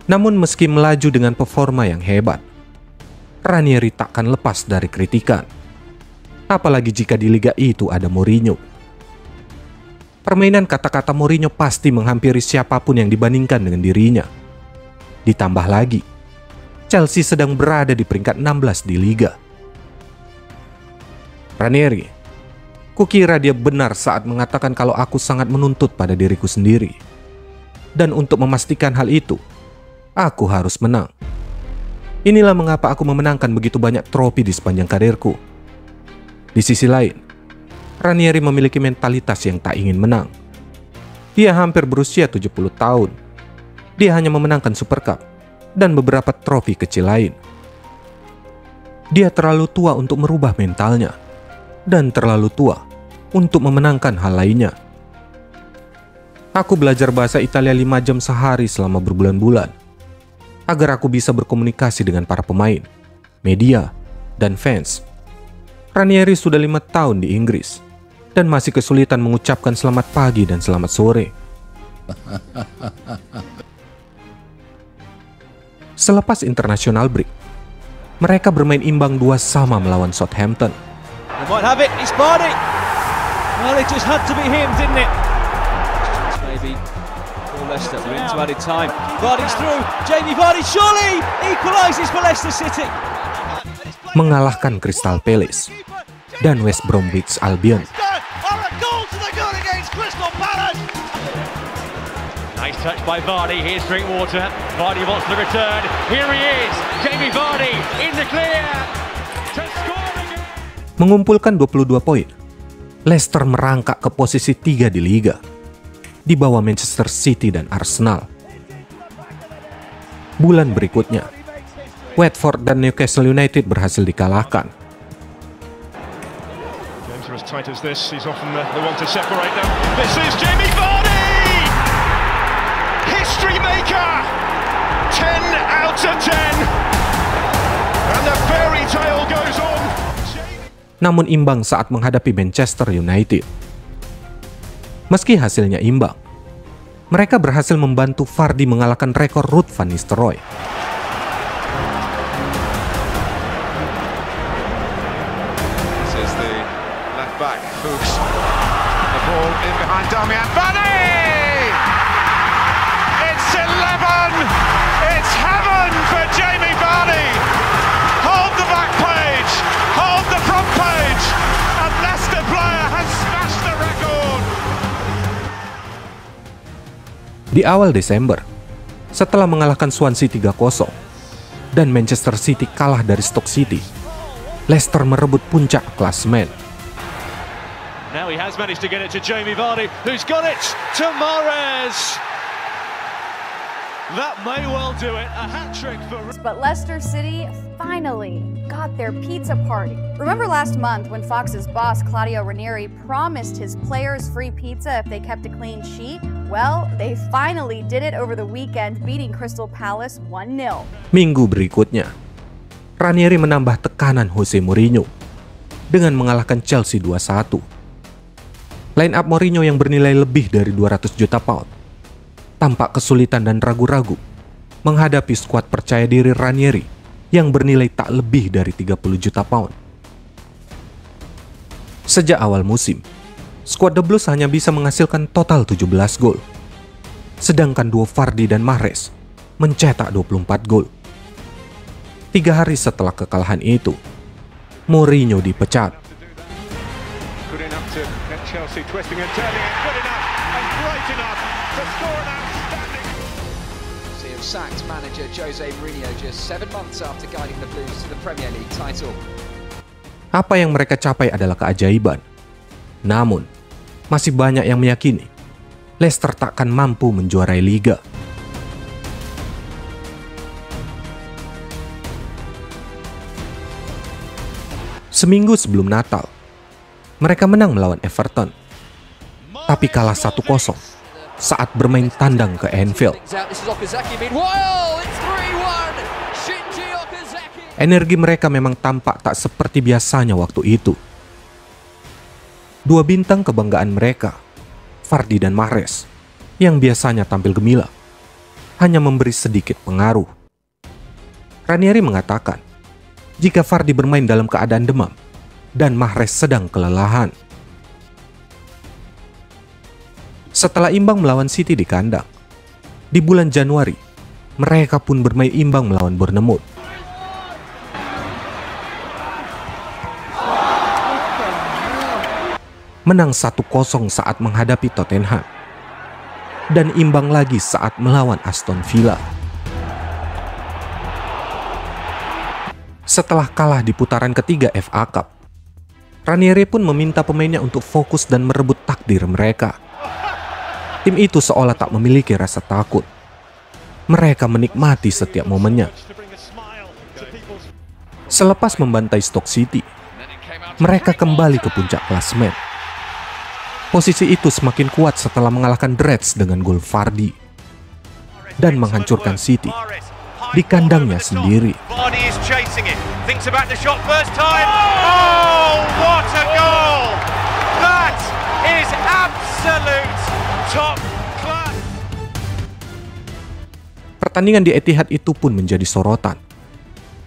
Namun meski melaju dengan performa yang hebat, Ranieri takkan lepas dari kritikan. Apalagi jika di liga itu ada Mourinho. Permainan kata-kata Mourinho pasti menghampiri siapapun yang dibandingkan dengan dirinya. Ditambah lagi, Chelsea sedang berada di peringkat 16 di liga. Ranieri, kukira dia benar saat mengatakan kalau aku sangat menuntut pada diriku sendiri. Dan untuk memastikan hal itu, aku harus menang. Inilah mengapa aku memenangkan begitu banyak trofi di sepanjang karirku. Di sisi lain, Ranieri memiliki mentalitas yang tak ingin menang. Dia hampir berusia 70 tahun. Dia hanya memenangkan Super Cup dan beberapa trofi kecil lain. Dia terlalu tua untuk merubah mentalnya dan terlalu tua untuk memenangkan hal lainnya. Aku belajar bahasa Italia 5 jam sehari selama berbulan-bulan agar aku bisa berkomunikasi dengan para pemain, media, dan fans. Ranieri sudah 5 tahun di Inggris dan masih kesulitan mengucapkan selamat pagi dan selamat sore. Selepas international break, mereka bermain imbang 2-2 melawan Southampton. They might have it, it's Vardy! Well, it just had to be him, didn't it? Maybe for Leicester, we're into added time. Vardy's through, Jamie Vardy surely equalises for Leicester City! Mengalahkan Crystal Palace dan West Bromwich Albion. Nice touch by Vardy, here's Drinkwater. Vardy wants the return, here he is! Jamie Vardy in the clear! To score again! Mengumpulkan 22 poin, Leicester merangkak ke posisi 3 di liga, di bawah Manchester City dan Arsenal. Bulan berikutnya, Watford dan Newcastle United berhasil dikalahkan. Games are as tight as this. He's often the one to separate them. This is Jamie Vardy! History maker! 10 out of 10! And the fairy tale goes on! Namun imbang saat menghadapi Manchester United. Meski hasilnya imbang, mereka berhasil membantu Vardy mengalahkan rekor Ruud van Nistelrooy. This is the left back, Fuchs. The ball in behind Damian Vardy! It's 11! It's heaven for Jamie Vardy! Hold the back page! Hold the front page! A Leicester player has smashed the record! Di awal Desember, setelah mengalahkan Swansea 3-0 dan Manchester City kalah dari Stoke City, Leicester merebut puncak klasemen. Now he has managed to get it to Jamie Vardy, who's got it to Mahrez! That may well do it, a hat-trick for... But Leicester City finally got their pizza party. Remember last month when Fox's boss, Claudio Ranieri, promised his players free pizza if they kept a clean sheet? Well, they finally did it over the weekend, beating Crystal Palace 1-0. Minggu berikutnya, Ranieri menambah tekanan Jose Mourinho dengan mengalahkan Chelsea 2-1. Line up Mourinho yang bernilai lebih dari 200 juta pound tampak kesulitan dan ragu-ragu menghadapi skuad percaya diri Ranieri yang bernilai tak lebih dari 30 juta pound. Sejak awal musim, skuad The Blues hanya bisa menghasilkan total 17 gol, sedangkan duo Vardy dan Mahrez mencetak 24 gol. 3 hari setelah kekalahan itu, Mourinho dipecat. Good enough to get Chelsea twisting and turning it. Good enough and great enough to score an outstanding. See him sacked manager Jose Mourinho just 7 months after guiding the Blues to the Premier League title. Apa yang mereka capai adalah keajaiban. Namun, masih banyak yang meyakini Leicester takkan mampu menjuarai liga. Seminggu sebelum Natal, mereka menang melawan Everton, tapi kalah 1-0 saat bermain tandang ke Anfield. Energi mereka memang tampak tak seperti biasanya waktu itu. Dua bintang kebanggaan mereka, Vardy dan Mahrez, yang biasanya tampil gemilang, hanya memberi sedikit pengaruh. Ranieri mengatakan, jika Vardy bermain dalam keadaan demam dan Mahrez sedang kelelahan. Setelah imbang melawan City di kandang, di bulan Januari, mereka pun bermain imbang melawan Bournemouth. Menang 1-0 saat menghadapi Tottenham, dan imbang lagi saat melawan Aston Villa. Setelah kalah di putaran ketiga FA Cup, Ranieri pun meminta pemainnya untuk fokus dan merebut takdir mereka. Tim itu seolah tak memiliki rasa takut. Mereka menikmati setiap momennya. Selepas membantai Stoke City, mereka kembali ke puncak klasemen. Posisi itu semakin kuat setelah mengalahkan The Reds dengan gol Vardy dan menghancurkan City di kandangnya sendiri. Vardy is chasing it. Thinks about the shot first time. Oh, what a goal! That is absolute top class. Pertandingan di Etihad itu pun menjadi sorotan,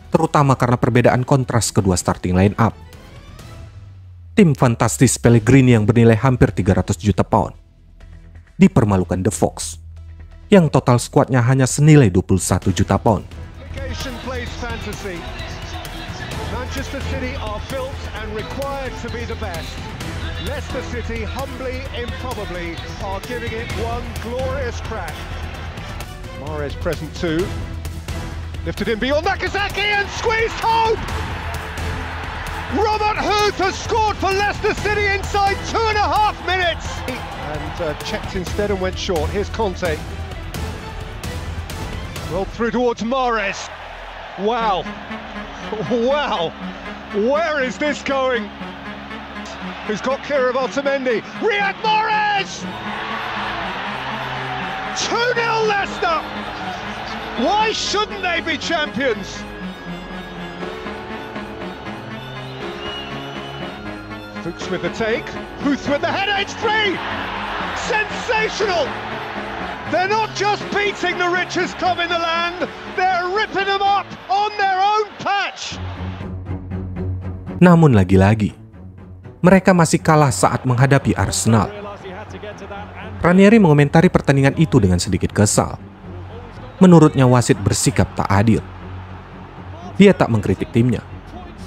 terutama karena perbedaan kontras kedua starting line up. Tim fantastis Pellegrini yang bernilai hampir 300 juta pound dipermalukan The Fox yang total skuadnya hanya senilai 21 juta pound. Manchester City are built and required to be the best. Leicester City, humbly, improbably, are giving it one glorious crack. Mahrez present too. Lifted in beyond Nakazaki and squeezed home! Robert Huth has scored for Leicester City inside 2.5 minutes! And checked instead and went short. Here's Conte. Rolled through towards Mahrez. Wow. Wow. Where is this going? Who's got clear of Otamendi? Riyad Mahrez! 2-0 Leicester! Why shouldn't they be champions? Fuchs with the take. Huth with the header. It's 3! Sensational! They're not just beating the richest club in the land, they're ripping them up on their own patch. Namun lagi-lagi, mereka masih kalah saat menghadapi Arsenal. Ranieri mengomentari pertandingan itu dengan sedikit kesal. Menurutnya wasit bersikap tak adil. Dia tak mengkritik timnya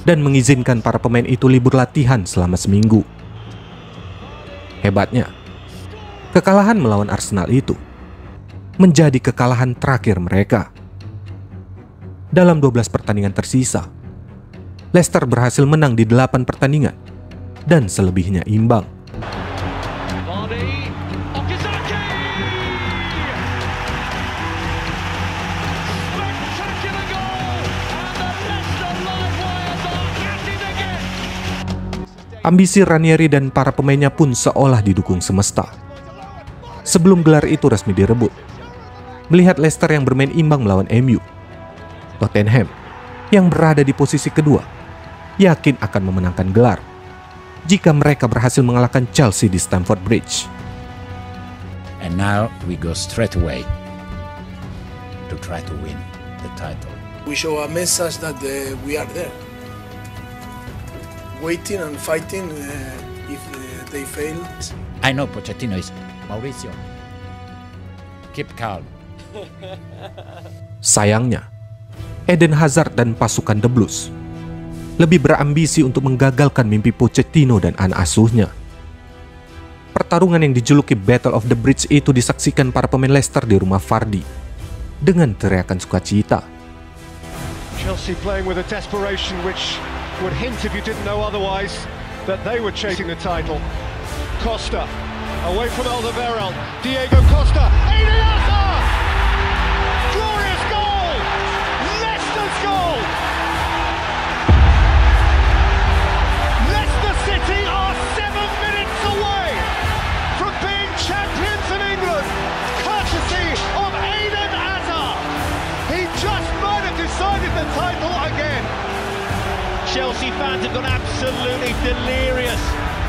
dan mengizinkan para pemain itu libur latihan selama seminggu. Hebatnya, kekalahan melawan Arsenal itu menjadi kekalahan terakhir mereka. Dalam 12 pertandingan tersisa, Leicester berhasil menang di 8 pertandingan dan selebihnya imbang. Ambisi Ranieri dan para pemainnya pun seolah didukung semesta. Sebelum gelar itu resmi direbut, melihat Leicester yang bermain imbang melawan MU, Tottenham yang berada di posisi kedua yakin akan memenangkan gelar jika mereka berhasil mengalahkan Chelsea di Stamford Bridge. And now we go straight away to try to win the title. We show a message that we are there, waiting and fighting if they fail. I know Pochettino is Mauricio. Keep calm. Sayangnya, Eden Hazard dan pasukan The Blues lebih berambisi untuk menggagalkan mimpi Pochettino dan anak asuhnya. Pertarungan yang dijuluki Battle of the Bridge itu disaksikan para pemain Leicester di rumah Vardy dengan teriakan sukacita. Chelsea playing with a desperation which would hint, if you didn't know otherwise, that they were chasing the title. Costa, away from Alderweireld, Diego Costa, Eden Hazard! Glorious goal! Leicester's goal! Leicester City are 7 minutes away from being champions of England, courtesy of Eden Hazard! He just might have decided the title again. Chelsea fans have gone absolutely delirious.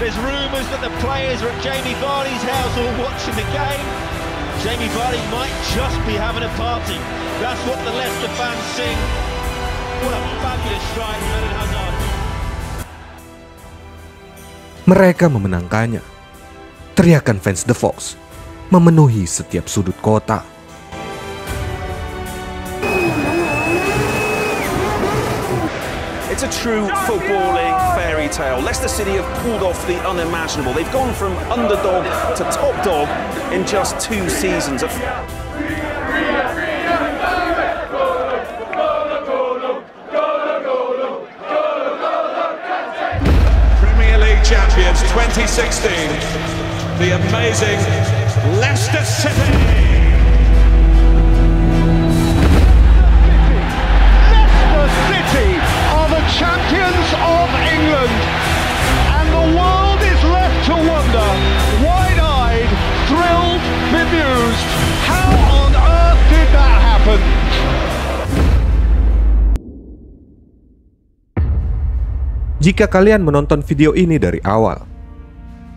There's rumours that the players are at Jamie Vardy's house all watching the game. Jamie Vardy might just be having a party. That's what the Leicester fans sing. What a fabulous strike from Eden Hazard. Mereka memenangkannya. Teriakan fans The Fox memenuhi setiap sudut kota. It's a true footballing fairy tale. Leicester City have pulled off the unimaginable. They've gone from underdog to top dog in just 2 seasons. Premier League champions 2016, the amazing Leicester City. Champions of England, and the world is left to wonder, wide-eyed, thrilled, bemused, how on earth did that happen? Jika kalian menonton video ini dari awal,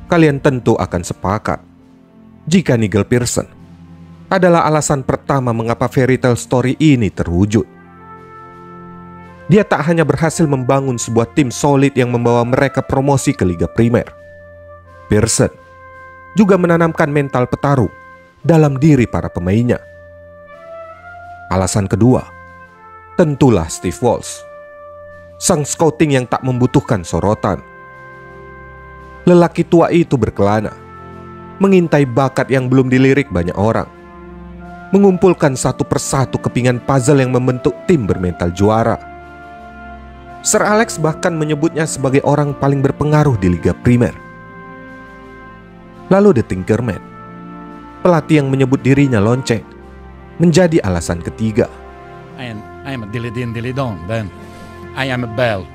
kalian tentu akan sepakat jika Nigel Pearson adalah alasan pertama mengapa fairy tale story ini terwujud. Dia tak hanya berhasil membangun sebuah tim solid yang membawa mereka promosi ke Liga Primer. Pearson juga menanamkan mental petarung dalam diri para pemainnya. Alasan kedua, tentulah Steve Walsh, sang scouting yang tak membutuhkan sorotan. Lelaki tua itu berkelana, mengintai bakat yang belum dilirik banyak orang, mengumpulkan satu persatu kepingan puzzle yang membentuk tim bermental juara. Sir Alex bahkan menyebutnya sebagai orang paling berpengaruh di Liga Primer. Lalu The Tinkerman, pelatih yang menyebut dirinya lonceng, menjadi alasan ketiga. I am a dilly-din-dilly-dong, then I am a bell.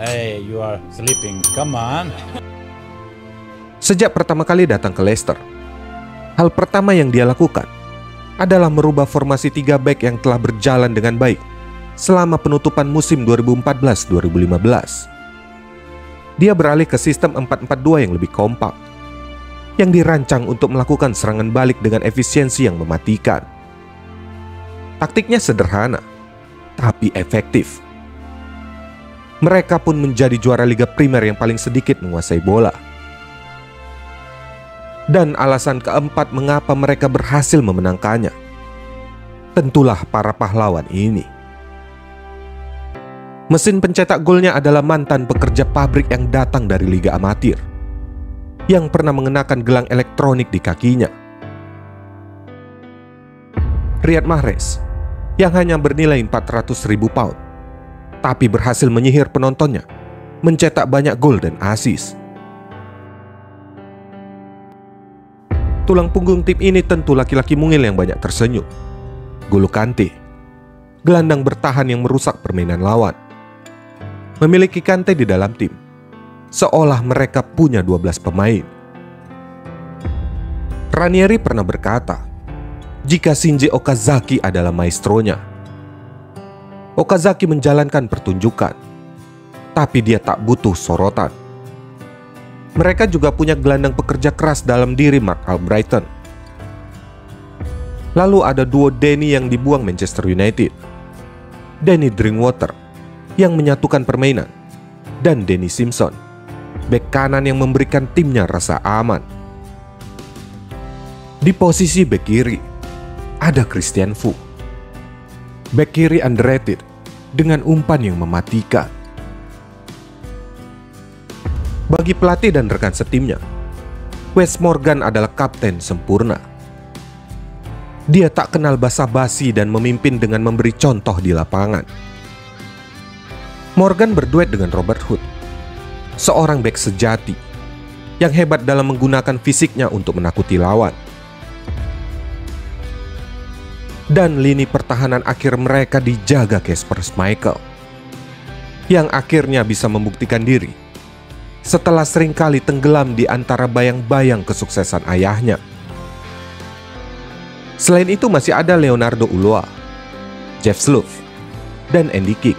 Hey, you are sleeping, come on. Sejak pertama kali datang ke Leicester, hal pertama yang dia lakukan adalah merubah formasi 3 back yang telah berjalan dengan baik selama penutupan musim 2014-2015. Dia beralih ke sistem 4-4-2 yang lebih kompak, yang dirancang untuk melakukan serangan balik dengan efisiensi yang mematikan. Taktiknya sederhana, tapi efektif. Mereka pun menjadi juara Liga Primer yang paling sedikit menguasai bola. Dan alasan keempat mengapa mereka berhasil memenangkannya, tentulah para pahlawan ini. Mesin pencetak golnya adalah mantan pekerja pabrik yang datang dari Liga Amatir, yang pernah mengenakan gelang elektronik di kakinya. Riyad Mahrez, yang hanya bernilai 400.000 pound, tapi berhasil menyihir penontonnya, mencetak banyak gol dan assist. Tulang punggung tim ini tentu laki-laki mungil yang banyak tersenyum, N'Golo Kante, gelandang bertahan yang merusak permainan lawan. Memiliki Kante di dalam tim, seolah mereka punya 12 pemain. Ranieri pernah berkata, jika Shinji Okazaki adalah maestronya, Okazaki menjalankan pertunjukan, tapi dia tak butuh sorotan. Mereka juga punya gelandang pekerja keras dalam diri Mark Albrighton. Lalu ada duo Danny yang dibuang Manchester United, Danny Drinkwater yang menyatukan permainan, dan Danny Simpson, bek kanan yang memberikan timnya rasa aman. Di posisi bek kiri ada Christian Fuchs, bek kiri underrated dengan umpan yang mematikan. Bagi pelatih dan rekan setimnya, Wes Morgan adalah kapten sempurna. Dia tak kenal basa-basi dan memimpin dengan memberi contoh di lapangan. Morgan berduet dengan Robert Hood, seorang bek sejati yang hebat dalam menggunakan fisiknya untuk menakuti lawan. Dan lini pertahanan akhir mereka dijaga Kasper Schmeichel, yang akhirnya bisa membuktikan diri setelah seringkali tenggelam di antara bayang-bayang kesuksesan ayahnya. Selain itu masih ada Leonardo Ulloa, Jeff Slough, dan Andy King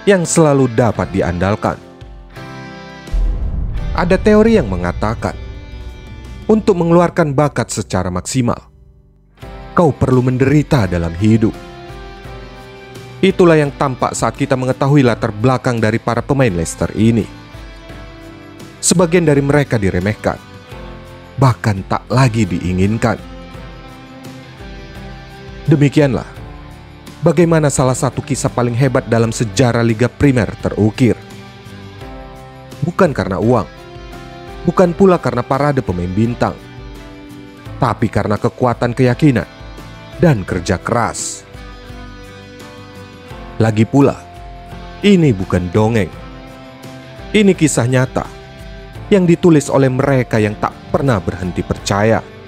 yang selalu dapat diandalkan. Ada teori yang mengatakan, untuk mengeluarkan bakat secara maksimal, kau perlu menderita dalam hidup. Itulah yang tampak saat kita mengetahui latar belakang dari para pemain Leicester ini. Sebagian dari mereka diremehkan, bahkan tak lagi diinginkan. Demikianlah bagaimana salah satu kisah paling hebat dalam sejarah Liga Primer terukir. Bukan karena uang, bukan pula karena parade pemain bintang, tapi karena kekuatan keyakinan dan kerja keras. Lagi pula, ini bukan dongeng. Ini kisah nyata yang ditulis oleh mereka yang tak pernah berhenti percaya.